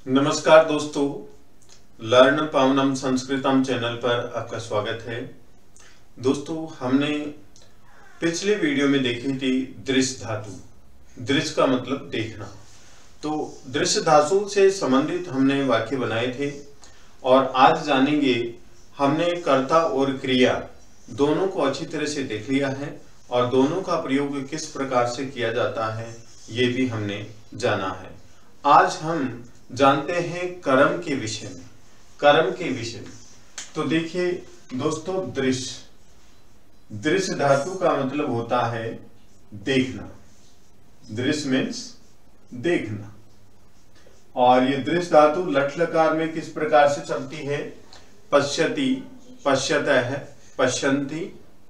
नमस्कार दोस्तों, learn पावनम संस्कृतम channel पर आपका स्वागत है। दोस्तों, हमने पिछले वीडियो में देखी थी दृश्य धातु। दृश्य का मतलब देखना। तो दृश्य धातु से संबंधित हमने वाक्य बनाए थे और आज जानेंगे। हमने कर्ता और क्रिया दोनों को अच्छी तरह से देख लिया है और दोनों का प्रयोग किस प्रकार से किया जाता है ये भी हमने जाना है। आज हम जानते हैं कर्म के विषय में। कर्म के विषय में तो देखिए दोस्तों, दृश्य धातु का मतलब होता है देखना। दृश्य मीन्स देखना। और ये दृश्य धातु लट लकार में किस प्रकार से चलती है? पश्यति, पश्यतः, पश्यन्ति,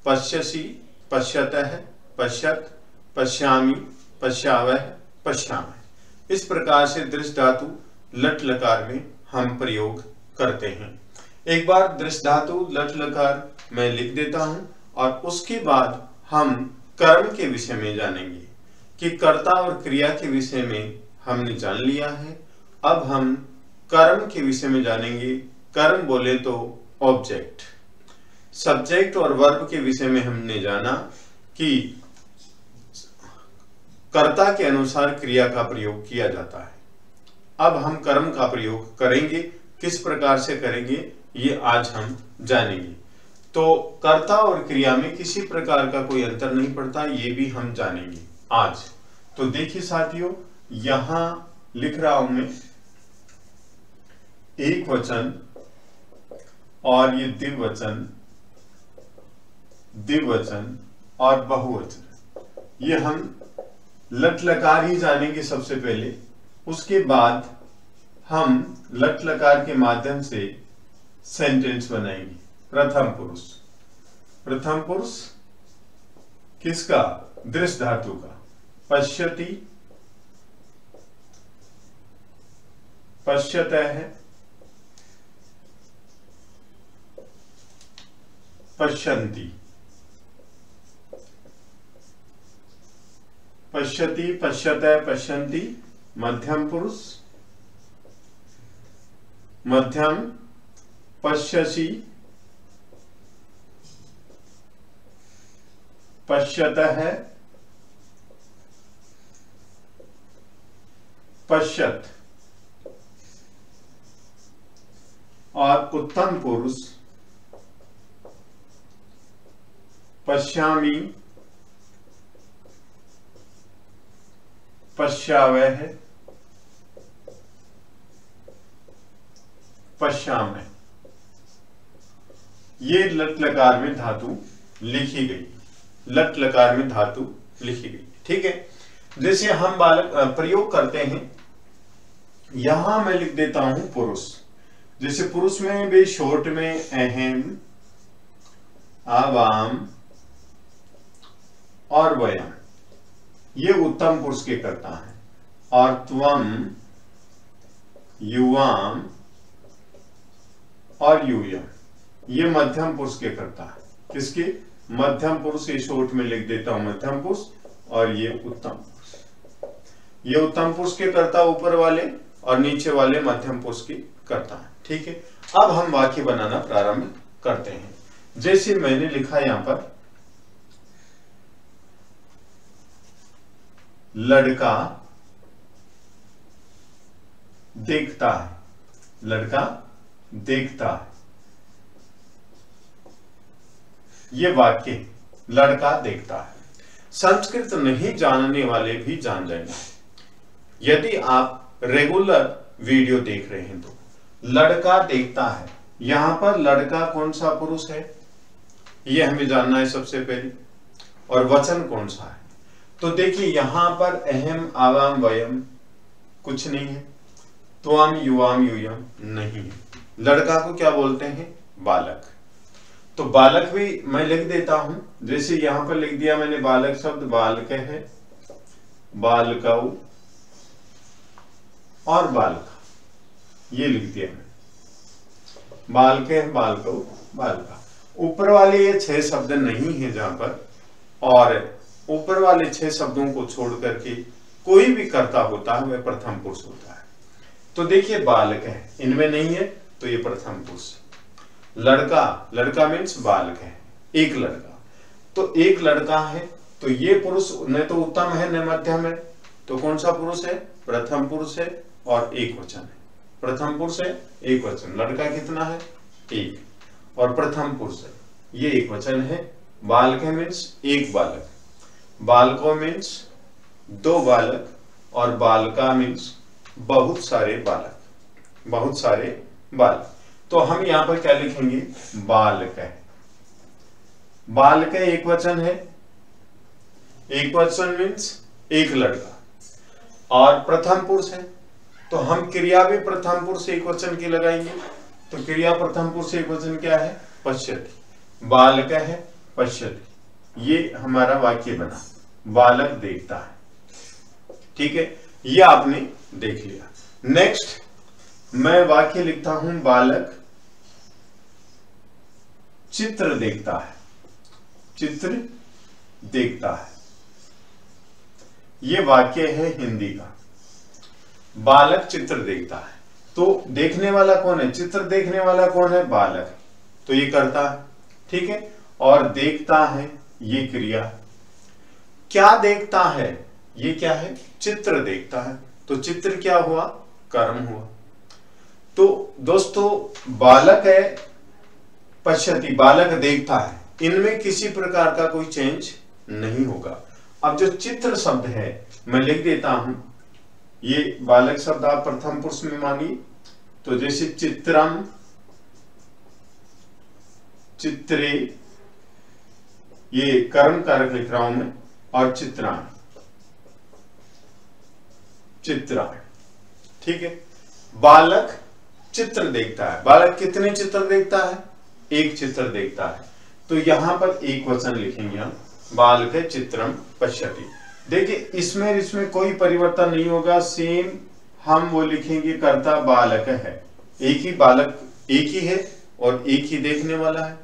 पश्यसि, पश्यतः, पश्यत, पश्यामि, पश्यावः, पश्यामः। इस प्रकार से दृश्य धातु लट लकार में हम प्रयोग करते हैं। एक बार दृश्य धातु लट लकार मैं लिख देता हूं और उसके बाद हम कर्म के विषय में जानेंगे कि कर्ता और क्रिया के विषय में हमने जान लिया है। अब हम कर्म के विषय में जानेंगे। कर्म बोले तो ऑब्जेक्ट, सब्जेक्ट और वर्ब के विषय में हमने जाना कि कर्ता के अनुसार क्रिया का प्रयोग किया जाता है। अब हम कर्म का प्रयोग करेंगे। किस प्रकार से करेंगे ये आज हम जानेंगे। तो कर्ता और क्रिया में किसी प्रकार का कोई अंतर नहीं पड़ता, ये भी हम जानेंगे आज। तो देखिए साथियों, यहां लिख रहा हूं मैं एक वचन और ये द्विवचन, द्विवचन और बहुवचन। ये हम लट लकार ही जानेंगे सबसे पहले। उसके बाद हम लट लकार के माध्यम से सेंटेंस बनाएंगे। प्रथम पुरुष, प्रथम पुरुष किसका? दृश्य धातु का। पश्यति, पश्यतः, पश्यन्ति, पश्यति, पश्यतः, पश्यन्ति। मध्यम पुरुष, मध्यम, पश्यसि, पश्यतः, पश्यत। और उत्तम पुरुष, पश्यामि, पश्यावः, पश्यामः। ये लट लकार में धातु लिखी गई। लट लकार में धातु लिखी गई, ठीक है। जैसे हम प्रयोग करते हैं, यहां मैं लिख देता हूं पुरुष। जैसे पुरुष में भी शॉर्ट में अहम, आवाम और वयम, ये उत्तम पुरुष के करता है। और त्वम, युवाम और यूयम, ये मध्यम पुरुष के करता है। किसके? मध्यम पुरुष। ये शॉर्ट में लिख देता हूं मध्यम पुरुष और ये उत्तम पुरुष। ये उत्तम पुरुष के करता ऊपर वाले और नीचे वाले मध्यम पुरुष की करता है, ठीक है। अब हम वाक्य बनाना प्रारंभ करते हैं। जैसे मैंने लिखा यहां पर, लड़का देखता है। लड़का देखता है, ये वाक्य लड़का देखता है। संस्कृत नहीं जानने वाले भी जान जाएंगे यदि आप रेगुलर वीडियो देख रहे हैं। तो लड़का देखता है, यहां पर लड़का कौन सा पुरुष है ये हमें जानना है सबसे पहले। और वचन कौन सा है? तो देखिए यहां पर अहम, आवाम, वयम कुछ नहीं है। त्वम, युवाम, यूयम नहीं है। लड़का को क्या बोलते हैं? बालक। तो बालक भी मैं लिख देता हूं। जैसे यहां पर लिख दिया मैंने बालक शब्द, बालक है, बालकौ और बालका, ये लिख दिया मैंने। बालक है, बालकौ, बालका। ऊपर वाले ये 6 शब्द नहीं है जहां पर, और ऊपर वाले 6 शब्दों को छोड़ करके कोई भी कर्ता होता है वह प्रथम पुरुष होता है। तो देखिए बालक है, इनमें नहीं है तो ये प्रथम पुरुष। लड़का, लड़का मीन्स बालक है, एक लड़का, तो एक लड़का है, तो ये पुरुष न तो उत्तम है न मध्यम है, तो कौन सा पुरुष है? प्रथम पुरुष है और एक वचन है। प्रथम पुरुष है, एक वचन। लड़का कितना है? एक, और प्रथम पुरुष है, ये एक वचन है। बालक मीन्स एक बालक, बालको मीन्स दो बालक, और बालका मीन्स बहुत सारे बालक, बहुत सारे बालक। तो हम यहां पर क्या लिखेंगे? बालक है। बालक एक वचन है, एक वचन मीन्स एक लड़का, और प्रथम पुरुष है, तो हम क्रिया भी प्रथम पुरुष एक वचन की लगाएंगे। तो क्रिया प्रथम पुरुष एक वचन क्या है? पश्यति। बालक है, पश्यति, ये हमारा वाक्य बना, बालक देखता है। ठीक है, ये आपने देख लिया। नेक्स्ट मैं वाक्य लिखता हूं, बालक चित्र देखता है। चित्र देखता है, ये वाक्य है हिंदी का। बालक चित्र देखता है, तो देखने वाला कौन है? चित्र देखने वाला कौन है? बालक, तो ये करता है। ठीक है, और देखता है ये क्रिया। क्या देखता है? ये क्या है? चित्र देखता है, तो चित्र क्या हुआ? कर्म हुआ। तो दोस्तों बालक है, पश्यति, बालक देखता है, इनमें किसी प्रकार का कोई चेंज नहीं होगा। अब जो चित्र शब्द है मैं लिख देता हूं, ये बालक शब्द आप प्रथम पुरुष में मानिए, तो जैसे चित्रम, चित्रे, ये कर्म कारक लिख रहा हूं मैं, और चित्राण, चित्राण। ठीक है, बालक चित्र देखता है। बालक कितने चित्र देखता है? एक चित्र देखता है, तो यहां पर एक वचन लिखेंगे हम, बालक चित्रम पश्यति। देखिए इसमें कोई परिवर्तन नहीं होगा, सेम हम वो लिखेंगे, कर्ता बालक है, एक ही बालक, एक ही है और एक ही देखने वाला है,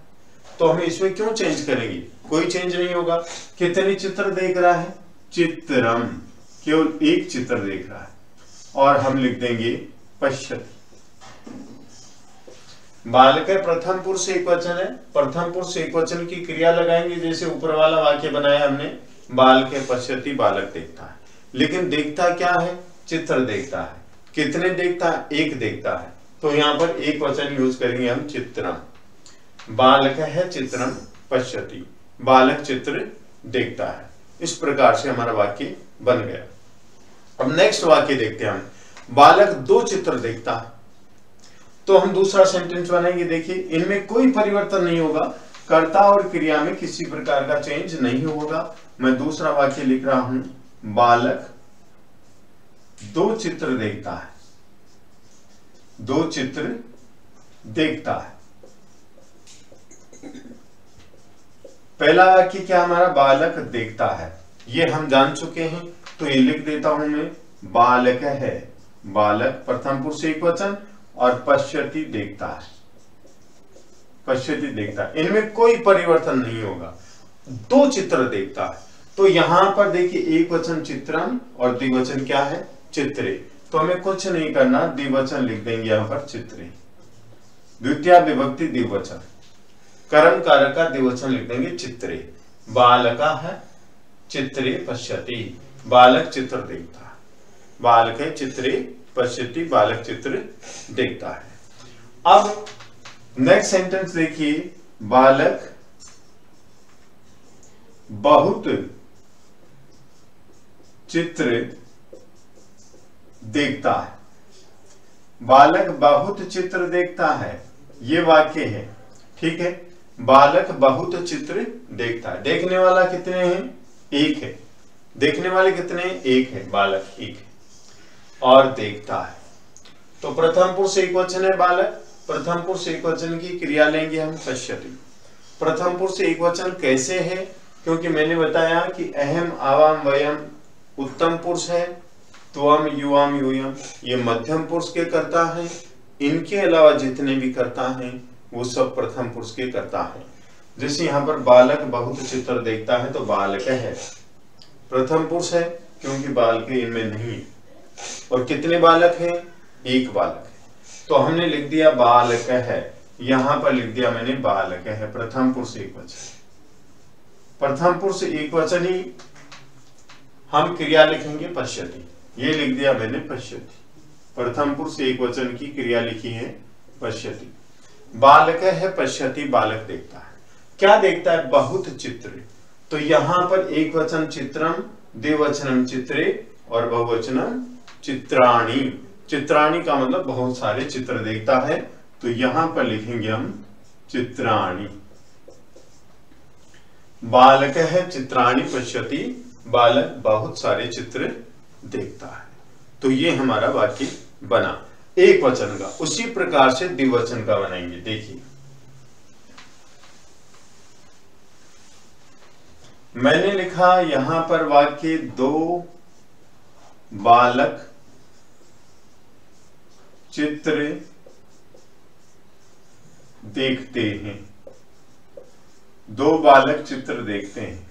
तो हम इसमें क्यों चेंज करेंगे? कोई चेंज नहीं होगा। कितने चित्र देख रहा है? चित्रम, केवल एक चित्र देख रहा है, और हम लिख देंगे पश्यति। बालक है, प्रथम पुरुष एक वचन है, प्रथम पुरुष एक वचन की क्रिया लगाएंगे, जैसे ऊपर वाला वाक्य बनाया हमने, बालक है पश्यति, बालक देखता है। लेकिन देखता क्या है? चित्र देखता है। कितने देखता है? एक देखता है, तो यहां पर एक वचन यूज करेंगे हम, चित्रम। बालक है चित्रम पश्यति, बालक चित्र देखता है। इस प्रकार से हमारा वाक्य बन गया। अब नेक्स्ट वाक्य देखते हैं हम, बालक दो चित्र देखता है, तो हम दूसरा सेंटेंस बनाएंगे। देखिए इनमें कोई परिवर्तन नहीं होगा, कर्ता और क्रिया में किसी प्रकार का चेंज नहीं होगा। मैं दूसरा वाक्य लिख रहा हूं, बालक दो चित्र देखता है, दो चित्र देखता है। पहला वाक्य क्या हमारा? बालक देखता है, ये हम जान चुके हैं, तो ये लिख देता हूं मैं, बालक है, बालक प्रथम पुरुष एक वचन, और पश्यति देखता है, पश्यति देखता है। इनमें कोई परिवर्तन नहीं होगा, दो चित्र देखता है। तो यहां पर देखिए एक वचन चित्रम और द्विवचन क्या है? चित्रे। तो हमें कुछ नहीं करना, द्विवचन लिख देंगे यहां पर, चित्रे, द्वितीय विभक्ति द्विवचन, कर्म कारक का द्विवचन लिख देंगे, चित्रे। बालका है, चित्रे पश्यति, बालक चित्र देखता है, बालक है चित्रे पश्यति, बालक चित्र देखता है। अब नेक्स्ट सेंटेंस देखिए, बालक बहुत चित्र देखता है। बालक बहुत चित्र देखता है, ये वाक्य है। ठीक है, बालक बहुत चित्र देखता है। देखने वाला कितने हैं? एक है। देखने वाले कितने हैं? एक है, बालक एक है, और देखता है। तो प्रथम पुरुष एक वचन है बालक, प्रथम पुरुष एक वचन की क्रिया लेंगे हम, पश्यति। प्रथम पुरुष एक वचन कैसे है? क्योंकि मैंने बताया कि अहम आवाम वयम उत्तम पुरुष है, त्वम युवाम यूयम ये मध्यम पुरुष के कर्ता है, इनके अलावा जितने भी कर्ता हैं वो सब प्रथम पुरुष के कर्ता हैं। जैसे यहाँ पर बालक बहुत चित्र देखता है, तो बालक है प्रथम पुरुष है, क्योंकि बालक इनमें नहीं है। और कितने बालक हैं? एक बालक है। तो हमने लिख दिया बालक है, यहां पर लिख दिया मैंने बालक है, प्रथम पुरुष एक वचन। प्रथम पुरुष एक वचन ही हम क्रिया लिखेंगे पश्यति, ये लिख दिया मैंने पश्यति। प्रथम पुरुष एक वचन की क्रिया लिखी है पश्यति। बालक है पश्यति, बालक देखता है। क्या देखता है? बहुत चित्र। तो यहां पर एक वचन चित्रम, द्विवचनम चित्रे और बहुवचनम चित्राणि। चित्राणि का मतलब बहुत सारे चित्र देखता है, तो यहां पर लिखेंगे हम चित्राणि। बालक है चित्राणि पश्यति, बालक बहुत सारे चित्र देखता है। तो ये हमारा वाक्य बना एक वचन का। उसी प्रकार से द्विवचन का बनाएंगे। देखिए मैंने लिखा यहां पर वाक्य, दो बालक चित्र देखते हैं। दो बालक चित्र देखते हैं,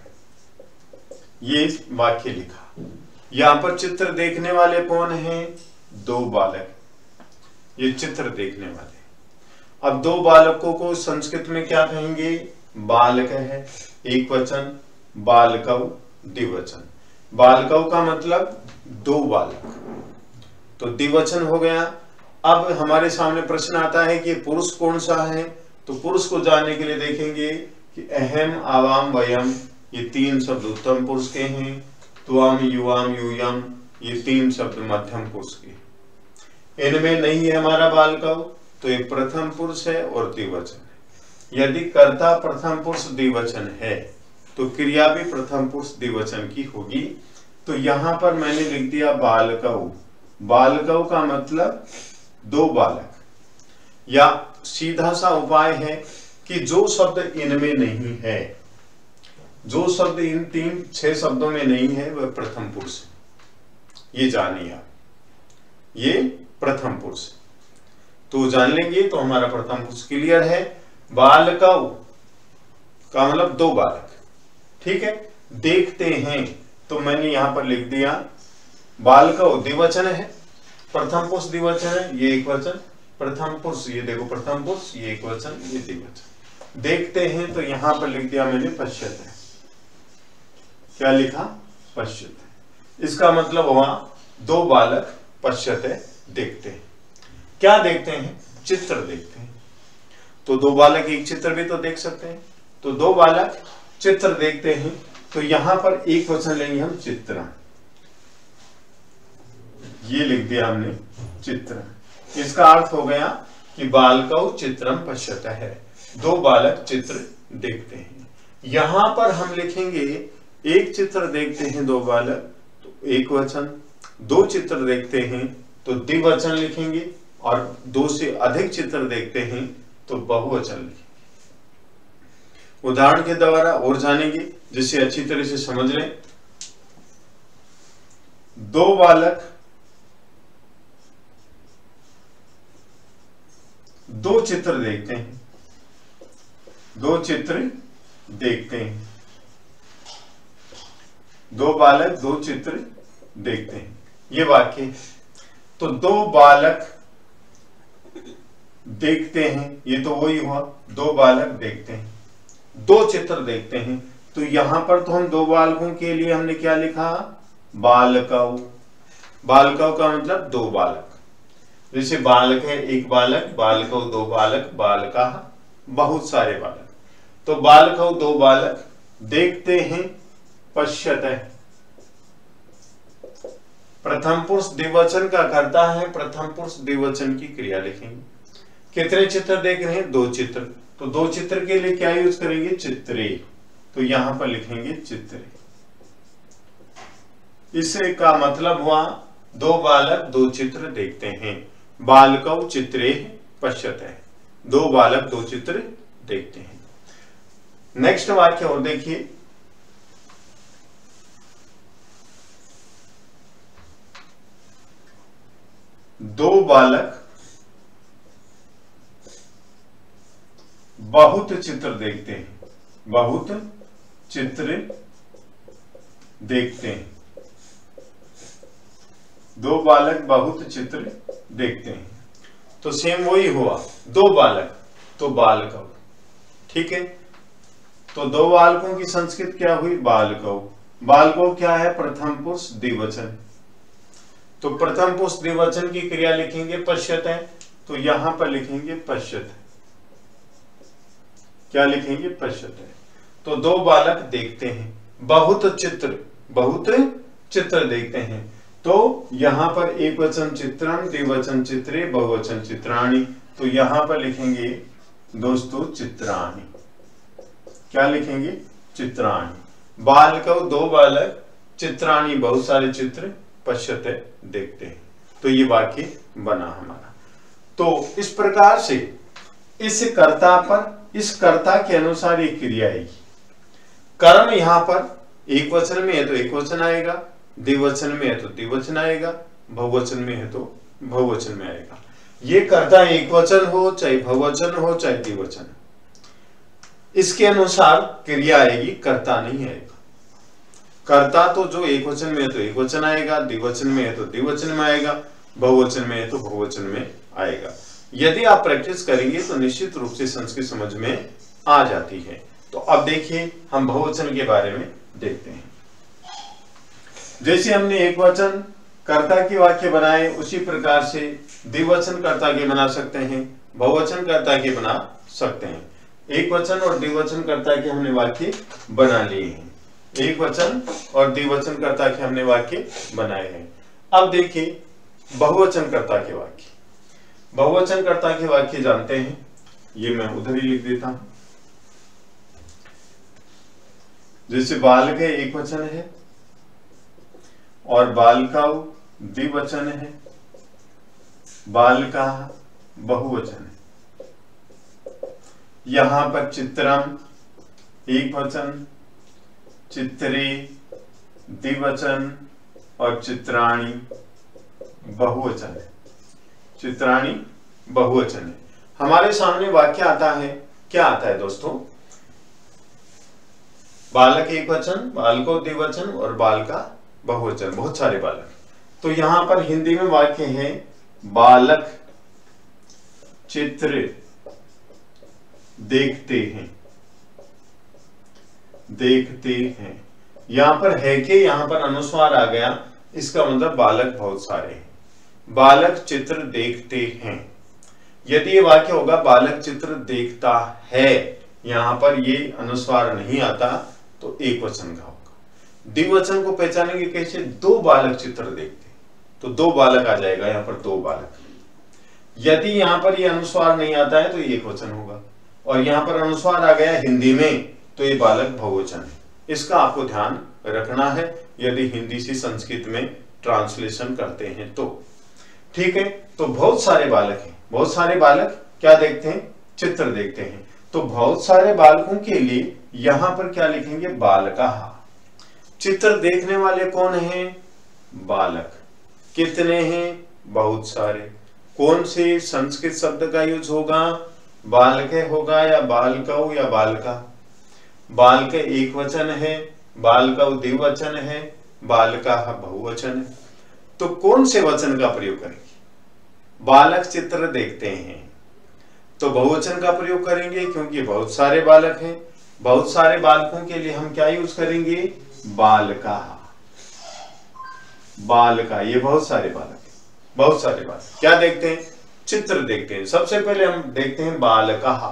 ये वाक्य लिखा। यहां पर चित्र देखने वाले कौन हैं? दो बालक, ये चित्र देखने वाले। अब दो बालकों को संस्कृत में क्या कहेंगे? बालक है एक वचन, बालकौ द्विवचन। बालकौ का मतलब दो बालक, तो द्विवचन हो गया। अब हमारे सामने प्रश्न आता है कि पुरुष कौन सा है, तो पुरुष को जानने के लिए देखेंगे कि अहम, आवाम, वयम, ये तीन शब्द उत्तम पुरुष के हैं। त्वम, युवाम, यूयम, ये तीन शब्द मध्यम पुरुष के। इनमें नहीं है हमारा बालकौ, तो ये प्रथम पुरुष है और द्विवचन है। यदि कर्ता प्रथम पुरुष द्विवचन है तो क्रिया भी प्रथम पुरुष द्विवचन की होगी। तो यहां पर मैंने लिख दिया बालकौ। बालकौ का मतलब दो बालक, या सीधा सा उपाय है कि जो शब्द इनमें नहीं है, जो शब्द इन तीन छह शब्दों में नहीं है, वह प्रथम पुरुष है। ये जानिए आप, ये प्रथम पुरुष। तो जान लेंगे तो हमारा प्रथम पुरुष क्लियर है। बालकौ का मतलब दो बालक, ठीक है। देखते हैं तो मैंने यहां पर लिख दिया बालकौ द्विवचन है, प्रथम पुरुष द्विवचन है, ये एक वचन। प्रथम पुरुष, ये देखो प्रथम पुरुष, ये एक वचन, ये द्विवचन। देखते हैं तो यहां पर लिख दिया मैंने पश्यत है। क्या लिखा? पश्यत है। इसका मतलब हुआ दो बालक पश्यत है, देखते हैं। क्या देखते हैं? चित्र देखते हैं। तो दो बालक एक चित्र भी तो देख सकते हैं, तो दो बालक चित्र देखते हैं। तो यहां पर एक वचन लेंगे हम चित्र, ये लिख दिया हमने चित्र। इसका अर्थ हो गया कि बालकौ चित्रम पश्यतः है, दो बालक चित्र देखते हैं। यहां पर हम लिखेंगे एक चित्र देखते हैं दो बालक, तो एक वचन। दो चित्र देखते हैं तो द्विवचन लिखेंगे, और दो से अधिक चित्र देखते हैं तो बहुवचन लिखेंगे। उदाहरण के द्वारा और जानेंगे जिससे अच्छी तरह से समझ लें। दो बालक दो चित्र देखते हैं, दो चित्र देखते हैं। दो बालक दो चित्र देखते हैं, ये वाक्य। तो दो बालक देखते हैं, ये तो वही हुआ, दो बालक देखते हैं। दो चित्र देखते हैं, तो यहां पर तो हम दो बालकों के लिए हमने क्या लिखा? बालकौ। बालकौ का मतलब दो बालक। जैसे बालक है एक बालक, बालकौ दो बालक, बालका बहुत सारे बालक। तो बालकौ दो बालक देखते हैं, पश्यतः। प्रथम पुरुष द्विवचन का करता है, प्रथम पुरुष द्विवचन की क्रिया लिखेंगे। कितने चित्र देख रहे हैं? दो चित्र। तो दो चित्र के लिए क्या यूज करेंगे? चित्रे। तो यहां पर लिखेंगे चित्रे। इससे का मतलब हुआ दो बालक दो चित्र देखते हैं। बालकौ चित्रे पश्यतः, दो बालक दो चित्र देखते हैं। नेक्स्ट वाक्य और देखिए, दो बालक बहुत चित्र देखते हैं, बहुत चित्र देखते हैं। दो बालक बहुत चित्र देखते हैं। तो सेम वही हुआ, दो बालक तो बालकौ, ठीक है। तो दो बालकों की संस्कृत क्या हुई, बालकौ। बालकौ क्या है, प्रथम पुरुष द्विवचन। तो प्रथम पुरुष द्विवचन की क्रिया लिखेंगे पश्यत है, तो यहां पर लिखेंगे पश्यत। क्या लिखेंगे, पश्यत है। तो दो बालक देखते हैं, बहुत चित्र देखते हैं। तो यहां पर एक वचन चित्रम, द्विवचन चित्रे, बहुवचन चित्राणि। तो यहां पर लिखेंगे दोस्तों चित्राणि। क्या लिखेंगे, चित्राणि। बालकौ दो बालक, चित्राणि बहुत सारे चित्र, पश्यते देखते हैं। तो ये वाक्य बना हमारा। तो इस प्रकार से इस कर्ता पर, इस कर्ता के अनुसार ये क्रिया आएगी। कर्म यहां पर एक वचन में है तो एक वचन आएगा, द्विवचन में है तो द्विवचन आएगा, बहुवचन में है तो बहुवचन में आएगा। ये कर्ता एक वचन हो चाहे बहुवचन हो चाहे द्विवचन, इसके अनुसार क्रिया आएगी, कर्ता नहीं आएगा। कर्ता तो जो एक वचन में है तो एक वचन आएगा, द्विवचन में है तो द्विवचन में आएगा, बहुवचन में है तो बहुवचन में आएगा। यदि आप प्रैक्टिस करेंगे तो निश्चित रूप से संस्कृत समझ में आ जाती है। तो अब देखिए हम बहुवचन के बारे में देखते हैं। जैसे हमने एक वचन कर्ता के वाक्य बनाए, उसी प्रकार से द्विवचन कर्ता के बना सकते हैं, बहुवचन कर्ता के बना सकते हैं। एक वचन और द्विवचन कर्ता के हमने वाक्य बना लिए हैं, एक वचन और द्विवचन कर्ता के हमने वाक्य बनाए हैं। अब देखिए बहुवचन कर्ता के वाक्य। बहुवचन कर्ता के वाक्य जानते हैं, ये मैं उधर ही लिख देता हूं। जैसे बालक एक वचन है और बालकौ द्विवचन है, बालका बहुवचन है। यहां पर चित्रम एक वचन, चित्रे द्विवचन और चित्राणि बहुवचन है। चित्राणि बहुवचन है। हमारे सामने वाक्य आता है, क्या आता है दोस्तों, बालक एक वचन, बालको द्विवचन और बालका बहुवचन, बहुत सारे बालक। तो यहां पर हिंदी में वाक्य है बालक चित्र देखते हैं, देखते हैं। यहां पर है कि यहां पर अनुस्वार आ गया, इसका मतलब बालक बहुत सारे हैं। बालक चित्र देखते हैं। यदि ये वाक्य होगा बालक चित्र देखता है, यहां पर ये अनुस्वार नहीं आता तो एक वचन का होगा। द्विवचन को पहचानेंगे कैसे, दो बालक चित्र देखते, तो दो बालक आ जाएगा, यहां पर दो बालक। यदि यहां पर ये अनुस्वार नहीं आता है तो ये एक वचन होगा, और यहां पर अनुस्वार आ गया हिंदी में तो ये बालक बहुवचन है। इसका आपको ध्यान रखना है यदि हिंदी से संस्कृत में ट्रांसलेशन करते हैं तो, ठीक है। तो बहुत सारे बालक हैं, बहुत सारे बालक क्या देखते हैं, चित्र देखते हैं। तो बहुत सारे बालकों के लिए यहां पर क्या लिखेंगे, बालकाः। चित्र देखने वाले कौन हैं, बालक। कितने हैं, बहुत सारे। कौन से संस्कृत शब्द का यूज होगा, बालके होगा या बालकौ या बालका। बालक एक वचन है, बालकौ द्विवचन है, बालकाः बहुवचन है। तो कौन से वचन का प्रयोग करेंगे, बालक चित्र देखते हैं तो बहुवचन का प्रयोग करेंगे क्योंकि बहुत सारे बालक हैं। बहुत सारे बालकों के लिए हम क्या यूज करेंगे, बालकाः। बालका, ये बहुत सारे बालक हैं, बहुत सारे बालक क्या देखते हैं, चित्र देखते हैं। सबसे पहले हम देखते हैं बालकाः।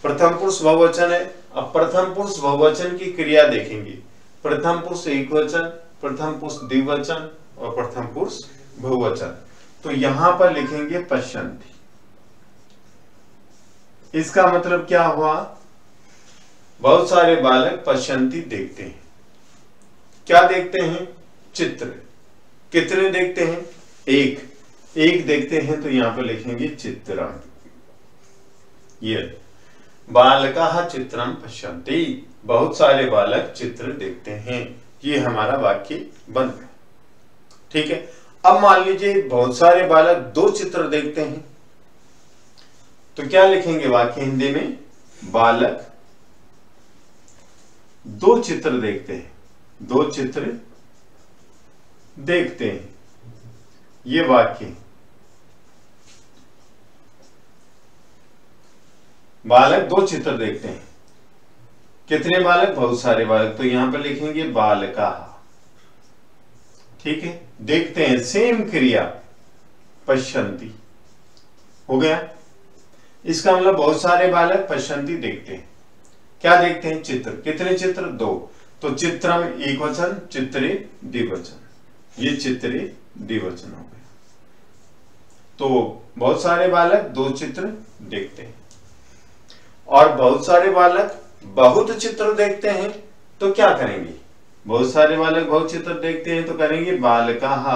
प्रथम पुरुष बहुवचन है। अब प्रथम पुरुष बहुवचन की क्रिया देखेंगे। प्रथम पुरुष एक वचन, प्रथम पुरुष द्विवचन और प्रथम पुरुष बहुवचन। तो यहां पर लिखेंगे पश्यन्ति। इसका मतलब क्या हुआ, बहुत सारे बालक पश्यन्ति देखते हैं। क्या देखते हैं, चित्र। कितने देखते हैं, एक देखते हैं तो यहां पर लिखेंगे चित्रम। ये बालकाः चित्रम पश्यन्ति, बहुत सारे बालक चित्र देखते हैं। ये हमारा वाक्य बन गया, ठीक है। अब मान लीजिए बहुत सारे बालक दो चित्र देखते हैं, तो क्या लिखेंगे वाक्य हिंदी में, बालक दो चित्र देखते हैं, दो चित्र देखते हैं। ये वाक्य, बालक दो चित्र देखते हैं। कितने बालक? बहुत सारे बालक। तो यहां पर लिखेंगे बालका। ठीक है, देखते हैं, सेम क्रिया, पश्यन्ति हो गया। इसका मतलब बहुत सारे बालक पश्यन्ति देखते हैं। क्या देखते हैं? चित्र। कितने चित्र? दो। तो चित्रम एक वचन, चित्रे द्विवचन। ये चित्रे द्विवचन हो गया। तो बहुत सारे बालक दो चित्र देखते हैं और बहुत सारे बालक बहुत चित्र देखते हैं। तो क्या करेंगे? बहुत सारे बालक बहुत चित्र देखते हैं तो करेंगे बालकाः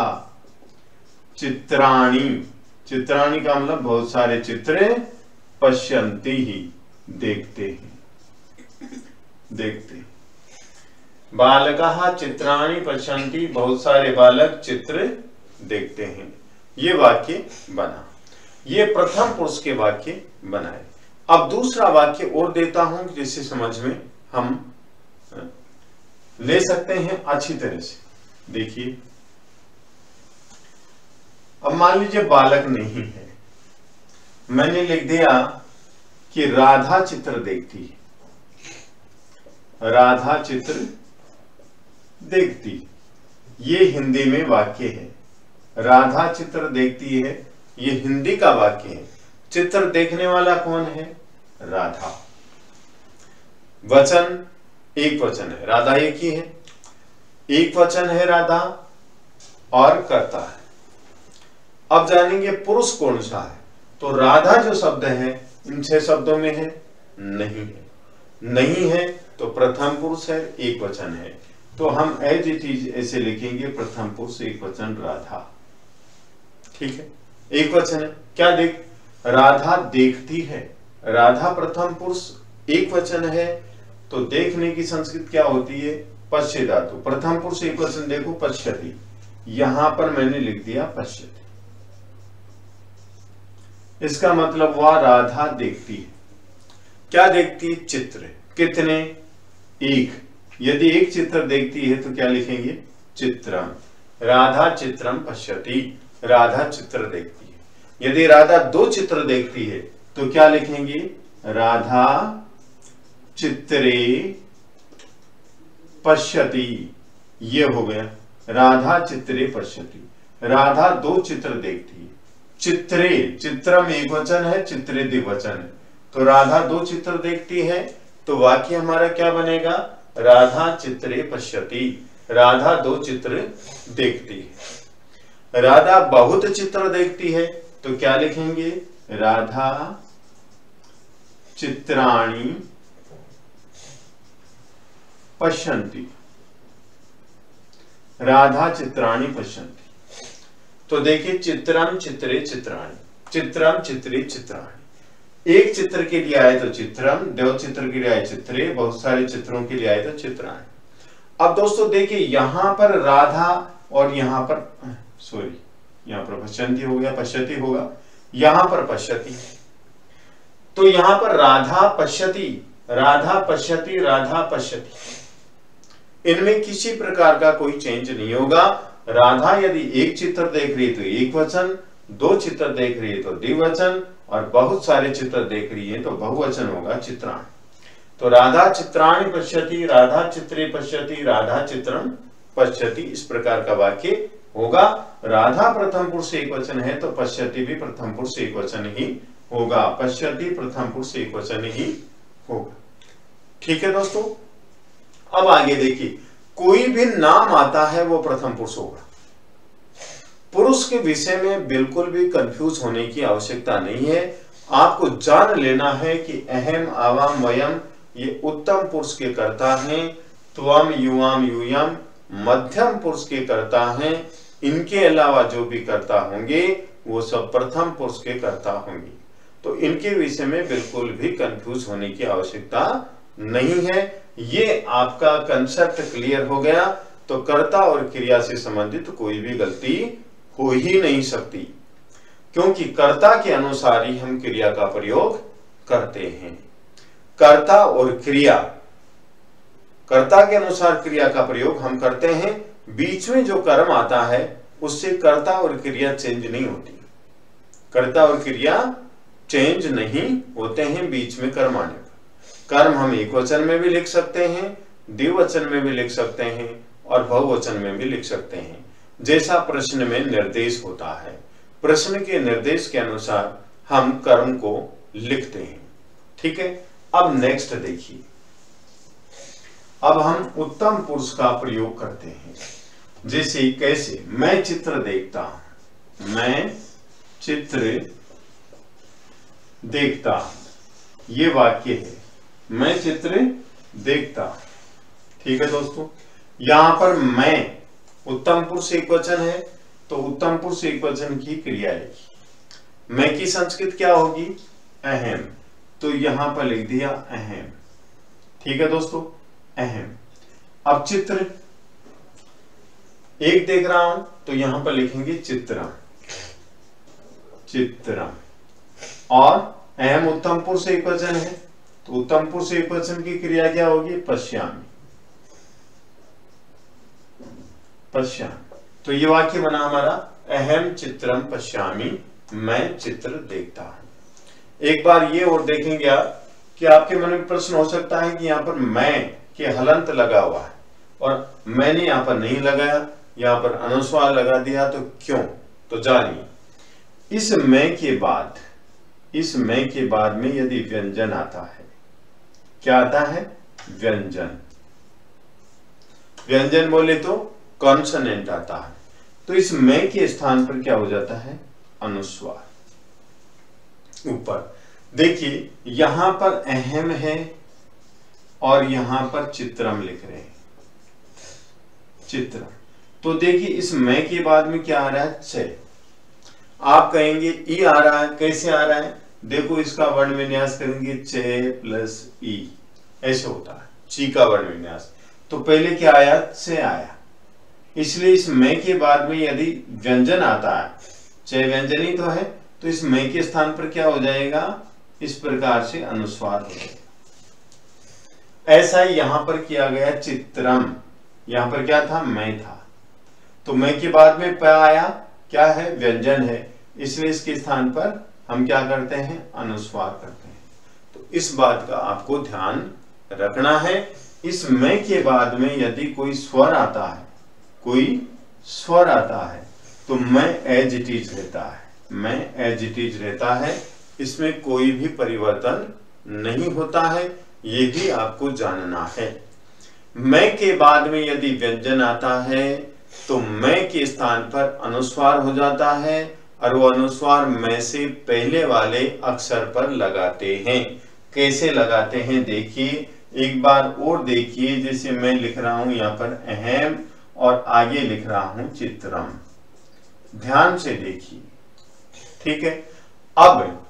चित्राणि। चित्राणि का मतलब बहुत सारे चित्र पश्यन्ति ही, देखते हैं, देखते। बालकाः चित्राणि पश्यन्ति, बहुत सारे बालक चित्र देखते हैं। ये वाक्य बना। ये प्रथम पुरुष के वाक्य बनाए। अब दूसरा वाक्य और देता हूं जिससे समझ में हम ले सकते हैं अच्छी तरह से। देखिए, अब मान लीजिए बालक नहीं है, मैंने लिख दिया कि राधा चित्र देखती है। राधा चित्र देखती, ये हिंदी में वाक्य है। राधा चित्र देखती है, ये हिंदी का वाक्य है। चित्र देखने वाला कौन है? राधा। वचन एक वचन है, राधा एक ही है। एक वचन है राधा और कर्ता है। अब जानेंगे पुरुष कौन सा है। तो राधा जो शब्द है इन 6 शब्दों में है? नहीं है। नहीं है तो प्रथम पुरुष है, एक वचन है। तो हम एज इट इज ऐसे लिखेंगे, प्रथम पुरुष एक वचन राधा। ठीक है, एक वचन है। क्या देख? राधा देखती है। राधा प्रथम पुरुष एक वचन है तो देखने की संस्कृत क्या होती है? पश्य धातु। प्रथम पुरुष एक वचन देखो, पश्यति। यहां पर मैंने लिख दिया पश्यति। इसका मतलब वह राधा देखती है। क्या देखती है? चित्र। कितने? एक। यदि एक चित्र देखती है तो क्या लिखेंगे? चित्रम। राधा चित्रम पश्यति, राधा चित्र देखती है। यदि राधा दो चित्र देखती है तो क्या लिखेंगे? राधा चित्रे पश्यति। ये हो गया, राधा चित्रे पश्यति। राधा दो चित्र देखती है। चित्रे, चित्रम एक वचन है, चित्रे द्विवचन है। तो राधा दो चित्र देखती है तो वाक्य हमारा क्या बनेगा? राधा चित्रे पश्यति, राधा दो चित्र देखती है। राधा बहुत चित्र देखती है तो क्या लिखेंगे? राधा चित्राणि पश्यन्ति, राधा चित्राणि पश्यन्ति। तो देखिए, चित्रम चित्रे चित्राणि, चित्रम चित्रे चित्राणि। एक चित्र के लिए आए तो चित्रम, दो चित्र के लिए आए चित्रे, बहुत सारे चित्रों के लिए आए तो चित्राणि। अब दोस्तों देखिए, यहां पर राधा और यहां पर यहां पर पश्यन्ति हो गया, पश्यति होगा, यहां पर पश्यति। तो यहां पर राधा पश्यति, राधा पश्यति, राधा पश्यति। इनमें किसी प्रकार का कोई चेंज नहीं होगा। राधा यदि एक चित्र देख रही है तो एक वचन, दो चित्र देख रही है तो द्विवचन, और बहुत सारे चित्र देख रही है तो बहुवचन होगा, चित्राणि। तो राधा चित्राणि पश्यति, राधा चित्रे पश्यति, राधा चित्रम पश्यति, इस प्रकार का वाक्य होगा। राधा प्रथम पुरुष एक वचन है तो पश्यति भी प्रथम पुरुष एक वचन ही होगा। पश्यति प्रथम पुरुष एक वचन ही होगा। ठीक है दोस्तों, अब आगे देखिए, कोई भी नाम आता है वो प्रथम पुरुष होगा। पुरुष के विषय में बिल्कुल भी कंफ्यूज होने की आवश्यकता नहीं है। आपको जान लेना है कि अहम, आवाम, वयम ये उत्तम पुरुष के कर्ता हैं। त्वम, युवाम, यूयम मध्यम पुरुष के कर्ता हैं। इनके अलावा जो भी कर्ता होंगे वो सब प्रथम पुरुष के कर्ता होंगे। तो इनके विषय में बिल्कुल भी कंफ्यूज होने की आवश्यकता नहीं है। ये आपका कंसेप्ट क्लियर हो गया तो कर्ता और क्रिया से संबंधित कोई भी गलती हो ही नहीं सकती, क्योंकि कर्ता के अनुसार ही हम क्रिया का प्रयोग करते हैं। कर्ता और क्रिया, कर्ता के अनुसार क्रिया का प्रयोग हम करते हैं बीच में जो कर्म आता है उससे कर्ता और क्रिया चेंज नहीं होती। कर्ता और क्रिया चेंज नहीं होते हैं बीच में कर्म आने पर। कर्म हम एक वचन में भी लिख सकते हैं, द्विवचन में भी लिख सकते हैं और बहुवचन में भी लिख सकते हैं, जैसा प्रश्न में निर्देश होता है। प्रश्न के निर्देश के अनुसार हम कर्म को लिखते हैं। ठीक है, अब नेक्स्ट देखिए, अब हम उत्तम पुरुष का प्रयोग करते हैं। जैसे कैसे, मैं चित्र देखता हूं, मैं चित्र देखता, ये वाक्य है, मैं चित्र देखता। ठीक है दोस्तों, यहां पर मैं उत्तम पुरुष एक वचन है, तो उत्तम पुरुष एक वचन की क्रिया लिखी। मैं की संस्कृत क्या होगी, अहम, तो यहां पर लिख दिया अहम। ठीक है दोस्तों, अहम। अब चित्र एक देख रहा हूं, तो यहां पर लिखेंगे चित्रम, चित्रम। और अहम उत्तम पुरुष एक वचन है, तो उत्तम पुरुष एक वचन की क्रिया क्या होगी, पश्यामि, पश्यामि। तो ये वाक्य बना हमारा, अहम चित्रम पश्यामि, मैं चित्र देखता हूं। एक बार ये और देखेंगे आप कि आपके मन में प्रश्न हो सकता है कि यहाँ पर मैं के हलंत लगा हुआ है और मैंने यहाँ पर नहीं लगाया, यहाँ पर अनुस्वार लगा दिया, तो क्यों? तो जानिए, इस मैं के बाद, इस मैं के बाद में यदि व्यंजन आता है, क्या आता है, व्यंजन। व्यंजन बोले तो कॉन्सोनेंट आता है, तो इस मैं के स्थान पर क्या हो जाता है, अनुस्वार। ऊपर देखिए, यहां पर अहम है और यहां पर चित्रम लिख रहे हैं, चित्रम। तो देखिए इस मैं के बाद में क्या आ रहा है, च। आप कहेंगे ई आ रहा है, कैसे आ रहा है, देखो इसका वर्ण विन्यास करेंगे, च प्लस ई, ऐसे होता है ची का वर्ण विन्यास। तो पहले क्या आया, च आया, इसलिए इस मैं के बाद में यदि व्यंजन आता है, च व्यंजन ही तो है, तो इस मैं के स्थान पर क्या हो जाएगा, इस प्रकार से अनुस्वार हो जाएगा। ऐसा ही यहां पर किया गया, चित्रम, यहां पर क्या था, मैं था, तो मैं के बाद में प आया, क्या है, व्यंजन है, इसलिए इसके स्थान पर हम क्या करते हैं, अनुस्वार करते हैं। तो इस बात का आपको ध्यान रखना है। इस मैं के बाद में यदि कोई स्वर आता है, कोई स्वर आता है, तो मैं एज इट इज रहता है, मैं एज इट इज रहता है, इसमें कोई भी परिवर्तन नहीं होता है, ये भी आपको जानना है। मैं के बाद में यदि व्यंजन आता है तो मैं के स्थान पर अनुस्वार हो जाता है, और वो अनुस्वार मैं से पहले वाले अक्षर पर लगाते हैं। कैसे लगाते हैं देखिए, एक बार और देखिए, जैसे मैं लिख रहा हूं यहाँ पर अहम और आगे लिख रहा हूं चित्रम, ध्यान से देखिए। ठीक है, अब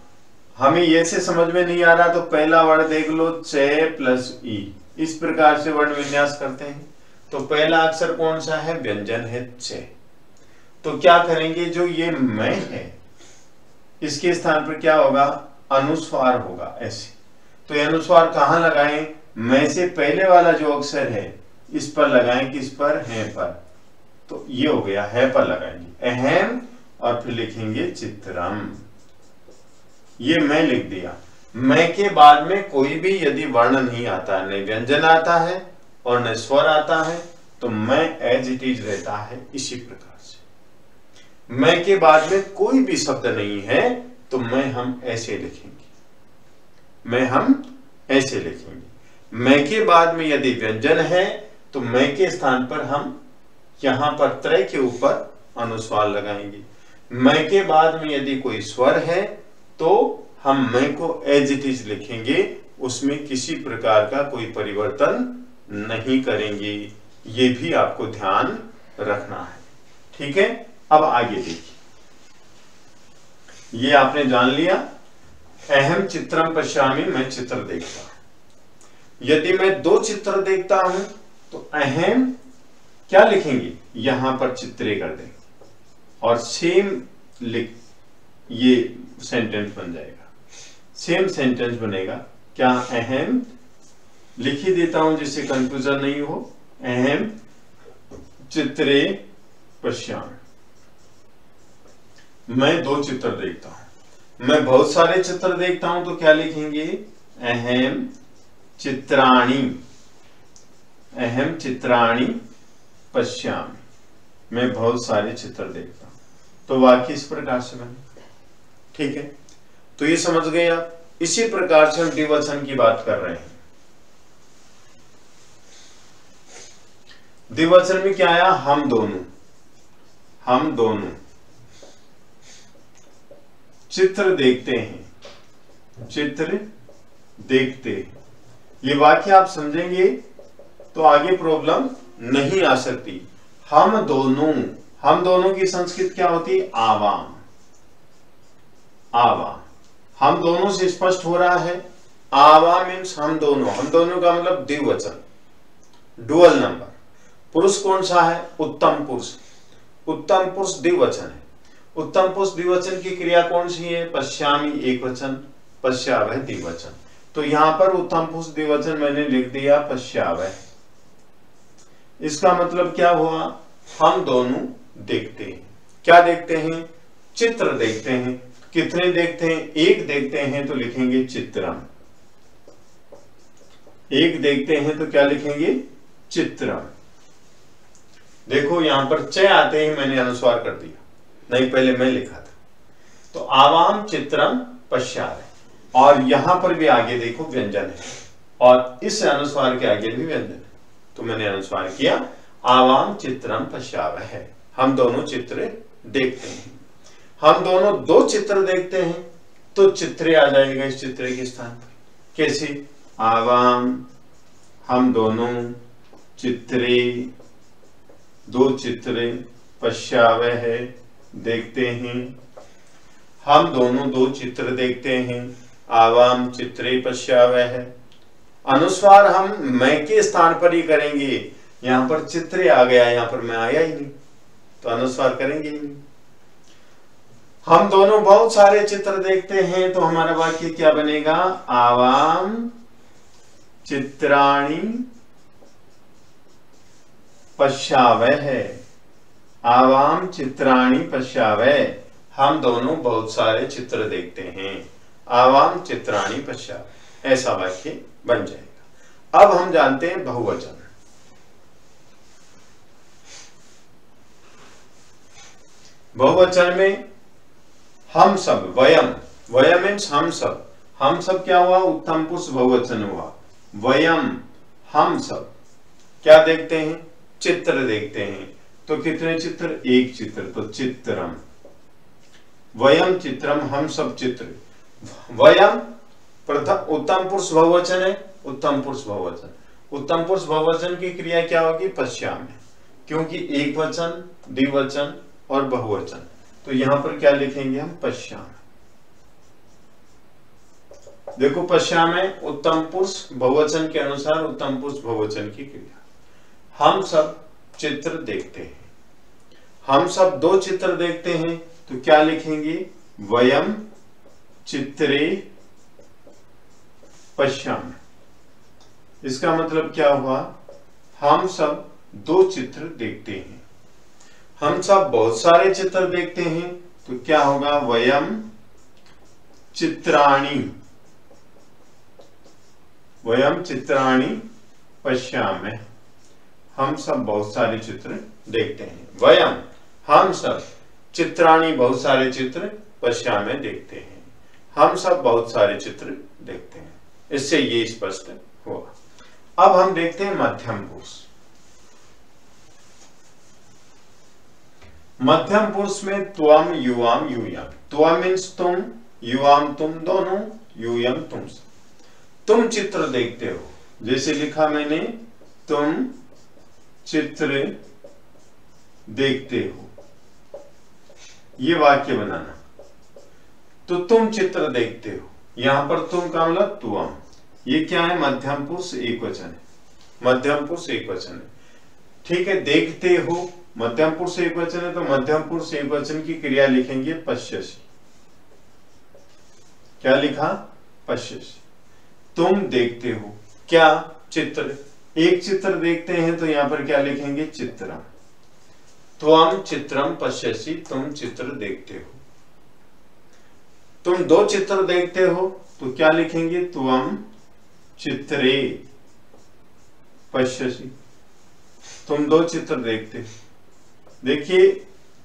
हमें ये से समझ में नहीं आ रहा तो पहला वर्ण देख लो, च प्लस ई, इस प्रकार से वर्ण विन्यास करते हैं। तो पहला अक्षर कौन सा है, व्यंजन है च। तो क्या करेंगे, जो ये मैं है इसके स्थान पर क्या होगा, अनुस्वार होगा, ऐसे। तो ये अनुस्वार कहां लगाएं, मैं से पहले वाला जो अक्षर है इस पर लगाएं, किस पर, है पर। तो ये हो गया, है पर लगाएंगे अहम और फिर लिखेंगे चित्रम, ये मैं लिख दिया। मैं के बाद में कोई भी यदि वर्ण नहीं आता, न व्यंजन आता है और न स्वर आता है, तो मैं एज इट इज रहता है। इसी प्रकार से मैं के बाद में कोई भी शब्द नहीं है तो मैं हम ऐसे लिखेंगे, मैं हम ऐसे लिखेंगे। मैं के बाद में यदि व्यंजन है तो मैं के स्थान पर हम यहां पर त्रय के ऊपर अनुस्वार लगाएंगे। मैं के बाद में यदि कोई स्वर है तो हम मैं को एज इट इज लिखेंगे, उसमें किसी प्रकार का कोई परिवर्तन नहीं करेंगे। ये भी आपको ध्यान रखना है। ठीक है, अब आगे देखिए, ये आपने जान लिया, अहम चित्रम पश्यामि, मैं चित्र देखता हूं। यदि मैं दो चित्र देखता हूं तो अहम क्या लिखेंगे, यहां पर चित्रे कर देंगे और सेम लिख, ये सेंटेंस बन जाएगा, सेम सेंटेंस बनेगा। क्या, अहम लिख ही देता हूं जिससे कंफ्यूजन नहीं हो, अहम चित्रे पश्यामि। मैं दो चित्र देखता हूं। मैं बहुत सारे चित्र देखता हूं तो क्या लिखेंगे? अहम चित्राणि, अहम चित्राणि पश्यामि। मैं बहुत सारे चित्र देखता हूं। तो वाक्य इस प्रकार से बने। ठीक है, तो ये समझ गए आप। इसी प्रकार से हम द्विवचन की बात कर रहे हैं। द्विवचन में क्या आया? हम दोनों, हम दोनों चित्र देखते हैं, चित्र देखते हैं। ये वाक्य आप समझेंगे तो आगे प्रॉब्लम नहीं आ सकती। हम दोनों, हम दोनों की संस्कृत क्या होती है? आवाम, आवाम। हम दोनों से स्पष्ट हो रहा है। आवाम मीन्स हम दोनों, हम दोनों का मतलब द्विवचन, डुअल नंबर। पुरुष कौन सा है? उत्तम पुरुष। उत्तम पुरुष द्विवचन है। उत्तम पुरुष द्विवचन की क्रिया कौन सी है? पश्यामि एक वचन, पश्यावह द्विवचन। तो यहां पर उत्तम पुरुष द्विवचन मैंने लिख दिया पश्यावह। इसका मतलब क्या हुआ? हम दोनों देखते हैं। क्या देखते हैं? चित्र देखते हैं। कितने देखते हैं? एक देखते हैं तो लिखेंगे चित्रम। एक देखते हैं तो क्या लिखेंगे? चित्रम। देखो यहां पर च आते ही मैंने अनुस्वार कर दिया, नहीं पहले मैं लिखा था। तो आवाम चित्रम पश्यामि, और यहां पर भी आगे देखो व्यंजन है, और इस अनुस्वार के आगे भी व्यंजन है। तो मैंने अनुस्वार किया आवाम चित्रम पश्यामि। हम दोनों चित्र देखते हैं। हम दोनों दो चित्र देखते हैं तो चित्रे आ जाएगा इस चित्र के स्थान पर। कैसे? आवाम, हम दोनों, चित्रे, दो चित्रे, पश्यावह देखते हैं। हम दोनों दो चित्र देखते हैं। आवाम चित्रे पश्यावह। अनुस्वार हम मैं के स्थान पर ही करेंगे। यहां पर चित्रे आ गया, यहां पर मैं आया ही नहीं, तो अनुस्वार करेंगे ही नहीं। हम दोनों बहुत सारे चित्र देखते हैं तो हमारा वाक्य क्या बनेगा? आवाम चित्राणि पश्यावह। आवाम चित्राणि पश्यावह। हम दोनों बहुत सारे चित्र देखते हैं। आवाम चित्राणि पश्यावह। ऐसा वाक्य बन जाएगा। अब हम जानते हैं बहुवचन। बहुवचन में हम सब, वयम, वयम मीन्स हम सब। हम सब क्या हुआ? उत्तम पुरुष बहुवचन हुआ। वयम, हम सब क्या देखते हैं? चित्र देखते हैं। तो कितने चित्र? एक चित्र, तो चित्रम। वयम चित्रम, हम सब चित्र। वयम प्रथम उत्तम पुरुष बहुवचन है, उत्तम पुरुष बहुवचन। उत्तम पुरुष बहुवचन की क्रिया क्या होगी? पश्यामि, क्योंकि एक वचन, द्विवचन और बहुवचन। तो यहां पर क्या लिखेंगे हम? पश्यामि। देखो पश्यामि उत्तम पुरुष बहुवचन के अनुसार उत्तम पुरुष बहुवचन की क्रिया। हम सब चित्र देखते हैं। हम सब दो चित्र देखते हैं तो क्या लिखेंगे? वयम चित्रे पश्यामि। इसका मतलब क्या हुआ? हम सब दो चित्र देखते हैं। हम सब बहुत सारे चित्र देखते हैं तो क्या होगा? वयम चित्राणि, वयम चित्राणि पश्यामि। हम सब बहुत सारे चित्र देखते हैं। वयम, हम सब, चित्राणि बहुत सारे चित्र, पश्यामि देखते हैं। हम सब बहुत सारे चित्र देखते हैं। इससे ये स्पष्ट हुआ। अब हम देखते हैं मध्यम पुरुष। मध्यम पुरुष में त्वम, युवाम, यूयम। त्वम मीन्स तुम, युवाम तुम दोनों, यूयम तुम सब। तुम चित्र देखते हो, जैसे लिखा मैंने, तुम चित्र देखते हो, ये वाक्य बनाना। तो तुम चित्र देखते हो, यहां पर तुम का मतलब तुम। ये क्या है? मध्यम पुरुष एक वचन है। मध्यम पुरुष एक वचन है। ठीक है, देखते हो, मध्यम पुरुष एक वचन है तो मध्यम पुरुष एक वचन की क्रिया लिखेंगे पश्यसि। क्या लिखा? पश्यसि। तुम देखते हो क्या? चित्र। एक चित्र देखते हैं तो यहां पर क्या लिखेंगे? चित्रम। त्वम चित्रम पश्यसि, तुम चित्र देखते हो। तुम दो चित्र देखते हो तो क्या लिखेंगे, त्वम चित्रे पश्यसि, तुम दो चित्र देखते हो। देखिए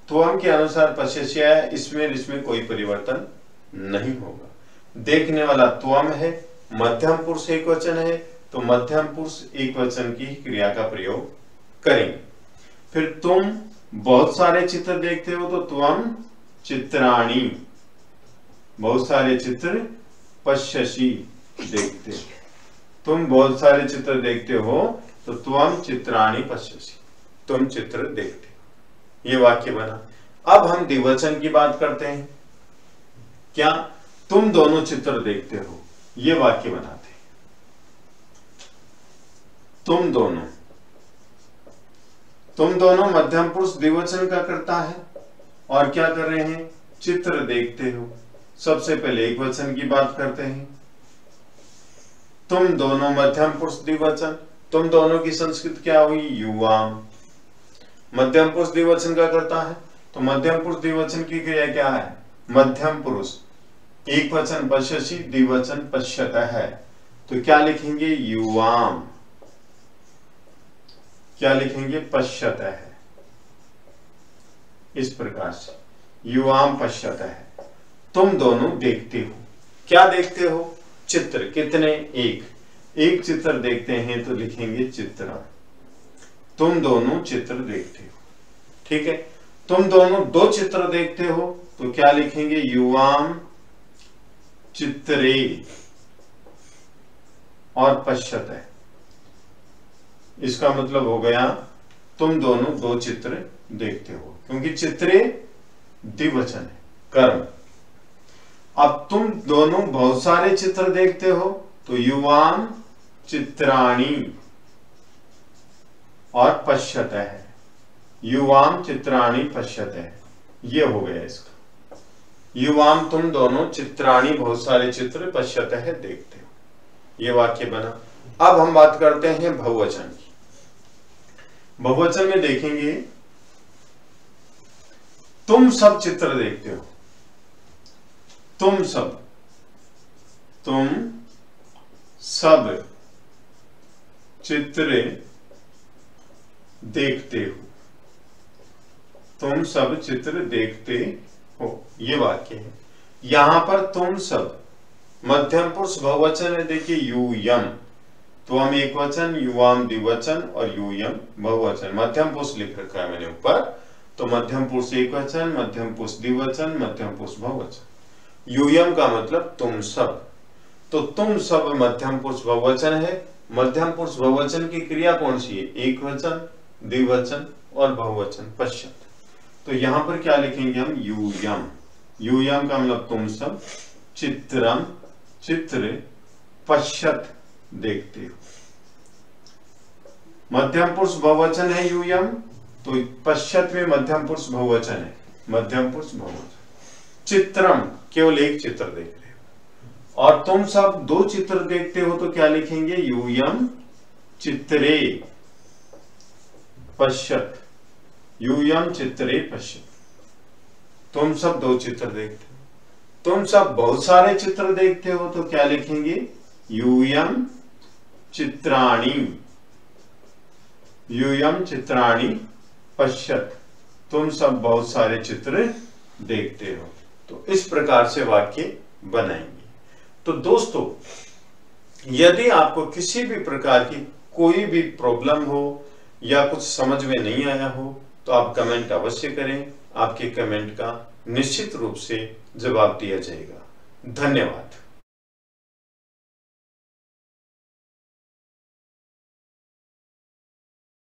त्वम के अनुसार पश्यसि है, इसमें कोई परिवर्तन नहीं होगा। देखने वाला त्वम है, मध्यम पुरुष एक वचन है, तो मध्यम पुरुष एक वचन की क्रिया का प्रयोग करेंगे। फिर तुम बहुत सारे चित्र देखते हो तो त्वम चित्राणि, बहुत सारे चित्र पश्यसि देखते हो। तुम बहुत सारे चित्र देखते हो तो त्वम चित्राणि पश्यसि, तुम चित्र देखते हो। ये वाक्य बना। अब हम द्विवचन की बात करते हैं। क्या, तुम दोनों चित्र देखते हो, ये वाक्य बनाते हैं। तुम दोनों मध्यम पुरुष द्विवचन का करता है और क्या कर रहे हैं, चित्र देखते हो। सबसे पहले एक वचन की बात करते हैं। तुम दोनों मध्यम पुरुष द्विवचन, तुम दोनों की संस्कृत क्या हुई, युवाम। मध्यम पुरुष द्विवचन का करता है तो मध्यम पुरुष द्विवचन की क्रिया क्या है, मध्यम पुरुष एक वचन पश्यसि, द्विवचन पश्यतः है, तो क्या लिखेंगे, युवाम। क्या लिखेंगे, पश्यतः है। इस प्रकार से युवाम पश्यतः है। तुम दोनों देखते हो, क्या देखते हो, चित्र। कितने, एक चित्र देखते हैं तो लिखेंगे चित्र। तुम दोनों चित्र देखते हो, ठीक है। तुम दोनों दो चित्र देखते हो तो क्या लिखेंगे, युवाम चित्रे और पश्यतः। इसका मतलब हो गया तुम दोनों दो चित्र देखते हो, क्योंकि चित्रे द्विवचन है, कर्म। अब तुम दोनों बहुत सारे चित्र देखते हो तो युवाम चित्राणि और पश्यतः है, युवाम चित्राणि पश्यतः, ये हो गया इसका। युवाम तुम दोनों चित्राणि बहुत सारे चित्र पश्यतः देखते हो, ये वाक्य बना। अब हम बात करते हैं बहुवचन की। बहुवचन में देखेंगे तुम सब चित्र देखते हो, तुम सब चित्र देखते हो, तुम सब चित्र देखते हो, ये वाक्य है। यहां पर तुम सब मध्यम पुरुष बहुवचन है। देखिए यूयम, त्वम एक वचन, युवाम द्विवचन और यूयम बहुवचन। मध्यम पुरुष लिख रखा है मैंने ऊपर, तो मध्यम पुरुष एक वचन, मध्यम पुरुष द्विवचन, मध्यम पुरुष बहुवचन। यूयम का मतलब तुम सब, तो तुम सब मध्यम पुरुष बहुवचन है। मध्यम पुरुष बहुवचन की क्रिया कौन सी है, एक वचन, द्विवचन और बहुवचन पश्यत। तो यहां पर क्या लिखेंगे हम, यूयम। यूयम का मतलब तुम सब चित्रम चित्र पश्यत देखते हो। मध्यम पुरुष बहुवचन है यूयम, तो पश्यत में मध्यम पुरुष बहुवचन है, मध्यम पुरुष बहुवचन। चित्रम केवल एक चित्र देख रहे हो, और तुम सब दो चित्र देखते हो तो क्या लिखेंगे, यूयम चित्रे पश्यत, यूयम चित्रे पश्यत। तुम सब दो चित्र देखते हो। तुम सब बहुत सारे चित्र देखते हो तो क्या लिखेंगे, यूयम चित्राणि, यूयम चित्राणि पश्यत। तुम सब बहुत सारे चित्र देखते हो। तो इस प्रकार से वाक्य बनाएंगे। तो दोस्तों, यदि आपको किसी भी प्रकार की कोई भी प्रॉब्लम हो या कुछ समझ में नहीं आया हो तो आप कमेंट अवश्य करें। आपके कमेंट का निश्चित रूप से जवाब दिया जाएगा। धन्यवाद।